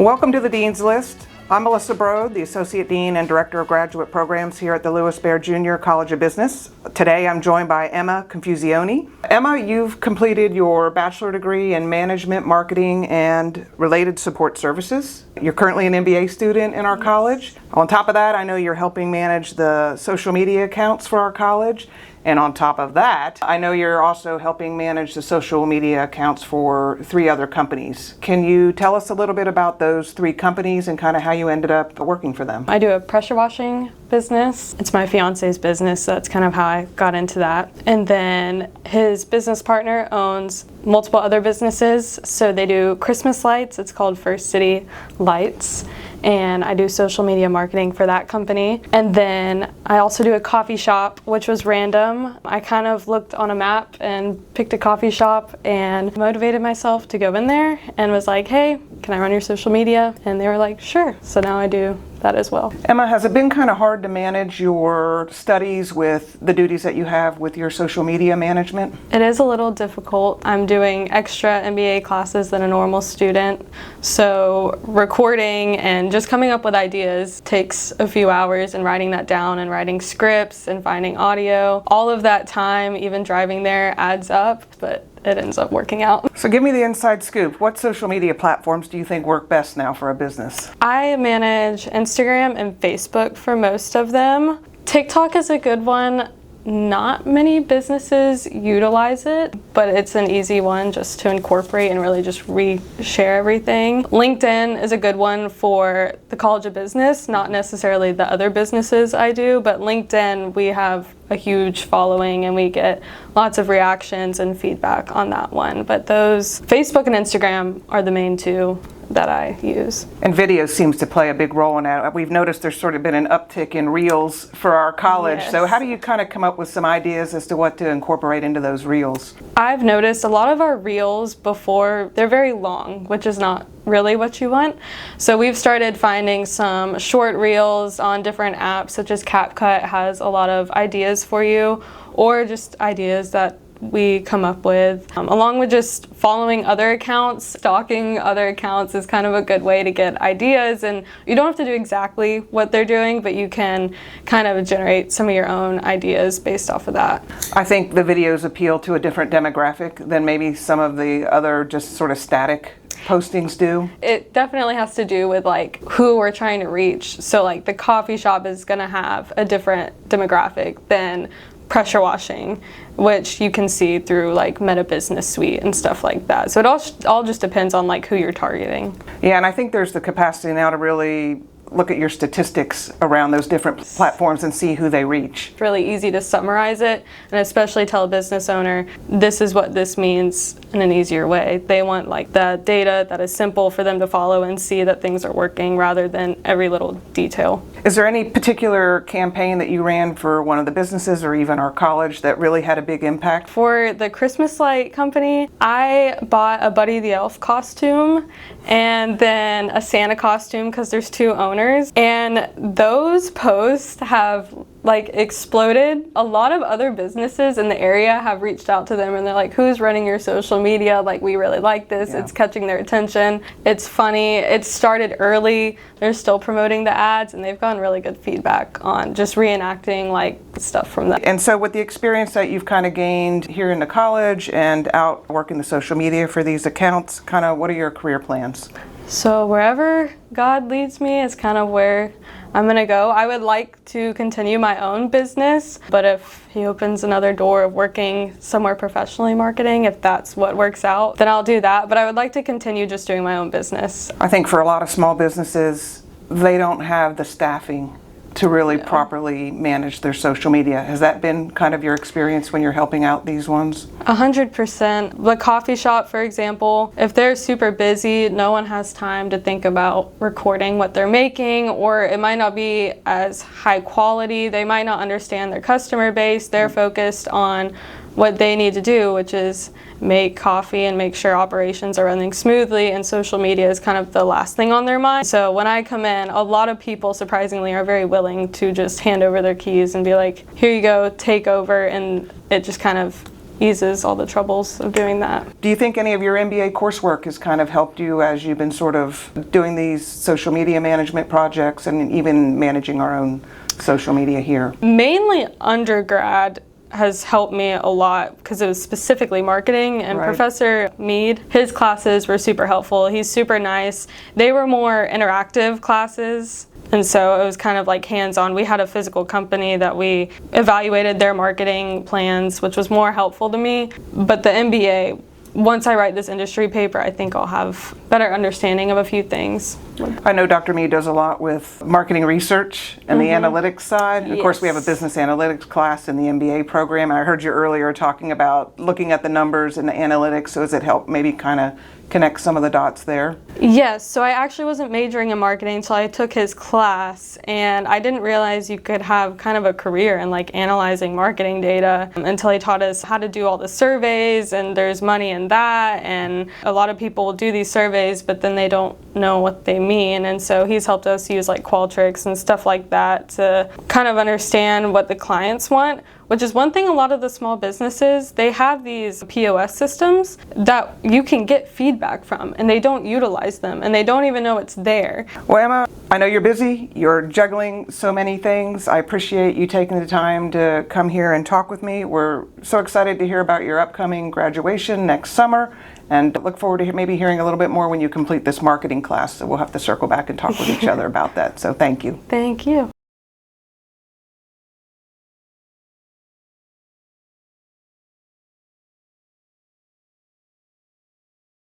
Welcome to the Dean's List. I'm Melissa Brode, the Associate Dean and Director of Graduate Programs here at the Lewis Baird Jr. College of Business. Today I'm joined by Emma Confusione. Emma, you've completed your bachelor degree in Management, Marketing, and Related Support Services. You're currently an MBA student in our college. On top of that, I know you're helping manage the social media accounts for our college. And on top of that, I know you're also helping manage the social media accounts for 3 other companies. Can you tell us a little bit about those 3 companies and kind of how you ended up working for them? I do a pressure washing business. It's my fiance's business, so that's kind of how I got into that. And then his business partner owns multiple other businesses, so they do Christmas lights. It's called First City Lights. And I do social media marketing for that company. And then I also do a coffee shop, which was random. I kind of looked on a map and picked a coffee shop and motivated myself to go in there and was like, hey, can I run your social media? And they were like, sure. So now I do that as well. Emma, has it been kind of hard to manage your studies with the duties that you have with your social media management? It is a little difficult. I'm doing extra MBA classes than a normal student, so recording and just coming up with ideas takes a few hours, and writing that down and writing scripts and finding audio. All of that time, even driving there, adds up, but it ends up working out. So give me the inside scoop. What social media platforms do you think work best now for a business? I manage Instagram and Facebook for most of them. TikTok is a good one. Not many businesses utilize it, but it's an easy one just to incorporate and really just re-share everything. LinkedIn is a good one for the College of Business, not necessarily the other businesses I do, but LinkedIn, we have a huge following and we get lots of reactions and feedback on that one. But those, Facebook and Instagram, are the main 2 that I use. And video seems to play a big role in that. We've noticed there's sort of been an uptick in reels for our college. Yes. So how do you kind of come up with some ideas as to what to incorporate into those reels? I've noticed a lot of our reels before, they're very long, which is not really what you want. So we've started finding some short reels on different apps, such as CapCut has a lot of ideas for you, or just ideas that we come up with, along with just following other accounts. Stalking other accounts is kind of a good way to get ideas, and you don't have to do exactly what they're doing, but you can kind of generate some of your own ideas based off of that. I think the videos appeal to a different demographic than maybe some of the other just sort of static postings do. It definitely has to do with like who we're trying to reach. So like the coffee shop is gonna have a different demographic than pressure washing, which you can see through like Meta Business Suite and stuff like that. So it all just depends on like who you're targeting. Yeah, and I think there's the capacity now to really look at your statistics around those different platforms and see who they reach. It's really easy to summarize it, and especially tell a business owner, this is what this means in an easier way. They want like the data that is simple for them to follow and see that things are working rather than every little detail. Is there any particular campaign that you ran for one of the businesses or even our college that really had a big impact? For the Christmas light company, I bought a Buddy the Elf costume and then a Santa costume because there's 2 owners. And those posts have like exploded. A lot of other businesses in the area have reached out to them and they're like, who's running your social media? Like, we really like this. Yeah. It's catching their attention. It's funny. It started early. They're still promoting the ads and they've gotten really good feedback on just reenacting like stuff from that. And so with the experience that you've kind of gained here in the college and out working the social media for these accounts, kind of what are your career plans? So wherever God leads me is kind of where I'm gonna go. I would like to continue my own business, but if he opens another door of working somewhere professionally marketing, if that's what works out, then I'll do that. But I would like to continue just doing my own business. I think for a lot of small businesses, they don't have the staffing to really properly manage their social media. Has that been kind of your experience when you're helping out these ones? 100%. The coffee shop, for example, if they're super busy, no one has time to think about recording what they're making, or it might not be as high quality. They might not understand their customer base. They're focused on what they need to do, which is make coffee and make sure operations are running smoothly, and social media is kind of the last thing on their mind. So when I come in, a lot of people surprisingly are very willing to just hand over their keys and be like, here you go, take over, and it just kind of eases all the troubles of doing that. Do you think any of your MBA coursework has kind of helped you as you've been sort of doing these social media management projects and even managing our own social media here? Mainly undergrad has helped me a lot because it was specifically marketing, and Right. Professor Mead, his classes were super helpful. He's super nice. They were more interactive classes, and so it was kind of like hands-on. We had a physical company that we evaluated their marketing plans, which was more helpful to me. But the MBA, once I write this industry paper, I think I'll have better understanding of a few things. I know Dr. Mead does a lot with marketing research and the analytics side. Of course, we have a Yes. business analytics class in the MBA program. I heard you earlier talking about looking at the numbers and the analytics. So does it help maybe kind of connect some of the dots there? Yes, so I actually wasn't majoring in marketing until I took his class, and I didn't realize you could have kind of a career in like analyzing marketing data until he taught us how to do all the surveys, and there's money in that, and a lot of people do these surveys but then they don't know what they mean, and so he's helped us use like Qualtrics and stuff like that to kind of understand what the clients want, which is one thing a lot of the small businesses, they have these POS systems that you can get feedback from, and they don't utilize them, and they don't even know it's there. Well, Emma, I know you're busy. You're juggling so many things. I appreciate you taking the time to come here and talk with me. We're so excited to hear about your upcoming graduation next summer, and look forward to maybe hearing a little bit more when you complete this marketing class. So we'll have to circle back and talk with each other about that. So thank you. Thank you.